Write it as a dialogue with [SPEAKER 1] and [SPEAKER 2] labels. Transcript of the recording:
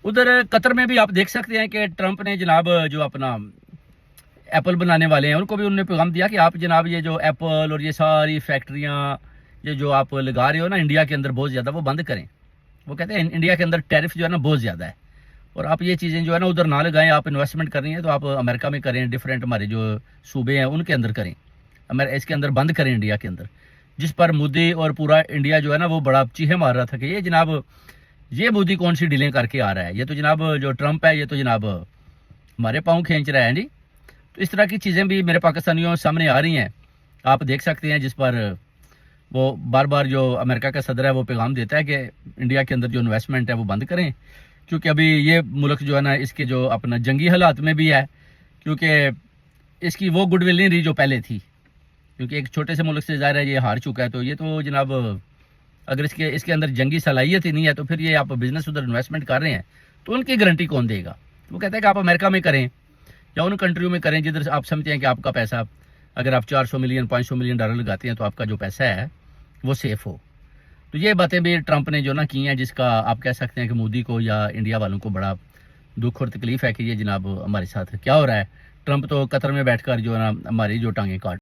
[SPEAKER 1] उधर कतर में भी आप देख सकते हैं कि ट्रंप ने जनाब जो अपना एप्पल बनाने वाले हैं उनको भी उन्होंने पैगाम दिया कि आप जनाब ये जो एप्पल और ये सारी फैक्ट्रियाँ ये जो आप लगा रहे हो ना इंडिया के अंदर बहुत ज़्यादा, वो बंद करें। वो कहते हैं इंडिया के अंदर टैरिफ जो है ना बहुत ज़्यादा है, और आप ये चीज़ें जो है ना उधर ना लगाएं। आप इन्वेस्टमेंट कर रही हैं तो आप अमेरिका में करें, डिफरेंट हमारे जो सूबे हैं उनके अंदर करें, इसके अंदर बंद करें इंडिया के अंदर। जिस पर मोदी और पूरा इंडिया जो है ना वो बड़ा चीखे मार रहा था कि ये जनाब ये मोदी कौन सी डीलें करके आ रहा है, ये तो जनाब जो ट्रंप है ये तो जनाब हमारे पाँव खींच रहा है जी। तो इस तरह की चीज़ें भी मेरे पाकिस्तानियों सामने आ रही हैं, आप देख सकते हैं, जिस पर वो बार बार जो अमेरिका का सदर है वो पैगाम देता है कि इंडिया के अंदर जो इन्वेस्टमेंट है वो बंद करें, क्योंकि अभी ये मुल्क जो है ना इसके जो अपना जंगी हालात में भी है, क्योंकि इसकी वो गुडविल नहीं रही जो पहले थी, क्योंकि एक छोटे से मुल्क से ज़ाहिर है ये हार चुका है। तो ये तो जनाब अगर इसके अंदर जंगी सलाहियत ही नहीं है तो फिर ये आप बिज़नेस उधर इन्वेस्टमेंट कर रहे हैं तो उनकी गारंटी कौन देगा। वो कहते हैं कि आप अमेरिका में करें या उन कंट्रियों में करें जिधर आप समझते हैं कि आपका पैसा, अगर आप 400 मिलियन 500 मिलियन डॉलर लगाते हैं तो आपका जो पैसा है वो सेफ़ हो। तो ये बातें भी ट्रंप ने जो ना की हैं, जिसका आप कह सकते हैं कि मोदी को या इंडिया वालों को बड़ा दुख और तकलीफ़ है कि ये जनाब हमारे साथ क्या हो रहा है। ट्रंप तो कतर में बैठकर जो है ना हमारी जो टांगें काट